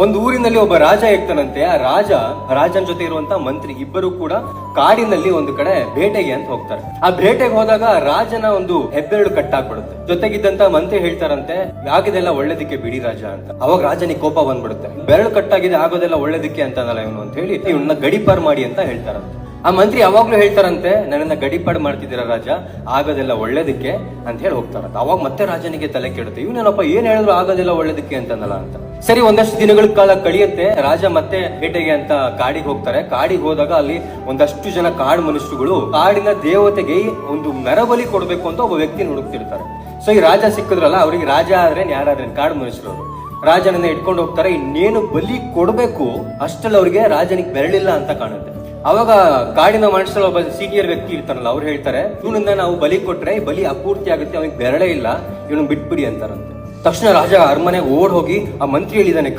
ಒಂದು ಊರಿನಲ್ಲಿ ಒಬ್ಬ ರಾಜ ಇರ್ತಾನಂತೆ. ಆ ರಾಜನ ಜೊತೆ ಇರುವಂತ ಮಂತ್ರಿ ಇಬ್ಬರು ಕೂಡ ಕಾಡಿನಲ್ಲಿ ಒಂದು ಕಡೆ ಬೇಟೆಗೆ ಅಂತ ಹೋಗ್ತಾರೆ. ಆ ಬೇಟೆಗೆ ಹೋದಾಗ ರಾಜನ ಒಂದು ಹೆಬ್ಬೆರಳು ಕಟ್ಟಾಗ್ಬಿಡುತ್ತೆ. ಜೊತೆಗಿದ್ದಂತ ಮಂತ್ರಿ ಹೇಳ್ತಾರಂತೆ, ಆಗಿದೆಲ್ಲ ಒಳ್ಳೇದಕ್ಕೆ ಬಿಡಿ ರಾಜ ಅಂತ. ಅವಾಗ ರಾಜನಿಗೆ ಕೋಪ ಬಂದ್ಬಿಡುತ್ತೆ. ಬೆರಳು ಕಟ್ಟಾಗಿದೆ, ಆಗೋದೆಲ್ಲ ಒಳ್ಳೇದಕ್ಕೆ ಅಂತಾನಲ್ಲ ಇವನು ಅಂತ ಹೇಳಿ ಇವನ್ನ ಗಡಿಪಾರ್ ಮಾಡಿ ಅಂತ ಹೇಳ್ತಾರಂತೆ. ಆ ಮಂತ್ರಿ ಯಾವಾಗ್ಲೂ ಹೇಳ್ತಾರಂತೆ, ನನ್ನನ್ನ ಗಡಿಪಾಡು ಮಾಡ್ತಿದ್ದೀರಾ ರಾಜ, ಆಗೋದೆಲ್ಲ ಒಳ್ಳೇದಕ್ಕೆ ಅಂತ ಹೇಳಿ ಹೋಗ್ತಾರಂತ. ಅವಾಗ ಮತ್ತೆ ರಾಜನಿಗೆ ತಲೆ ಕೆಡುತ್ತೆ, ಇವನೇನಪ್ಪ ಏನ್ ಹೇಳಿದ್ರು ಆಗೋದೆಲ್ಲ ಒಳ್ಳೇದಕ್ಕೆ ಅಂತನಲ್ಲ ಅಂತ. ಸರಿ, ಒಂದಷ್ಟು ದಿನಗಳ ಕಾಲ ಕಳಿಯುತ್ತೆ. ರಾಜ ಮತ್ತೆ ಬೇಟೆಗೆ ಅಂತ ಕಾಡಿಗೆ ಹೋಗ್ತಾರೆ. ಕಾಡಿಗೆ ಹೋದಾಗ ಅಲ್ಲಿ ಒಂದಷ್ಟು ಜನ ಕಾಡು ಮನುಷ್ಯರುಗಳು ಕಾಡಿನ ದೇವತೆಗೆ ಒಂದು ಮೆರವಲಿ ಕೊಡ್ಬೇಕು ಅಂತ ಒಬ್ಬ ವ್ಯಕ್ತಿನ ಹುಡುಕ್ತಿರ್ತಾರೆ. ಸೊ ಈ ರಾಜ ಸಿಕ್ಕಿದ್ರಲ್ಲ, ಅವ್ರಿಗೆ ರಾಜ ಆದ್ರೆ ಯಾರಾದ್ರೆ ಕಾಡು ಮನುಷ್ಯರು ರಾಜನನ್ನ ಇಟ್ಕೊಂಡು ಹೋಗ್ತಾರೆ. ಇನ್ನೇನು ಬಲಿ ಕೊಡ್ಬೇಕು ಅಷ್ಟಲ್ಲಿ ಅವ್ರಿಗೆ ರಾಜನಿಗೆ ಬೆರಳಿಲ್ಲ ಅಂತ ಕಾಣುತ್ತೆ. ಅವಾಗ ಕಾಡಿನ ಮನುಷ್ಯರಲ್ಲಿ ಒಬ್ಬ ಸೀನಿಯರ್ ವ್ಯಕ್ತಿ ಇರ್ತಾರಲ್ಲ, ಅವ್ರು ಹೇಳ್ತಾರೆ, ಇವನನ್ನ ನಾವು ಬಲಿ ಕೊಟ್ರೆ ಬಲಿ ಅಪೂರ್ತಿ ಆಗುತ್ತೆ, ಅವನಿಗೆ ಬೆರಳೇ ಇಲ್ಲ, ಇವನು ಬಿಟ್ಬಿಡಿ ಅಂತಾರಂತೆ. ತಕ್ಷಣ ರಾಜ ಅರಮನೆಗೆ ಓಡ್ ಹೋಗಿ ಆ ಮಂತ್ರಿ ಹೇಳಿದಾನೆ,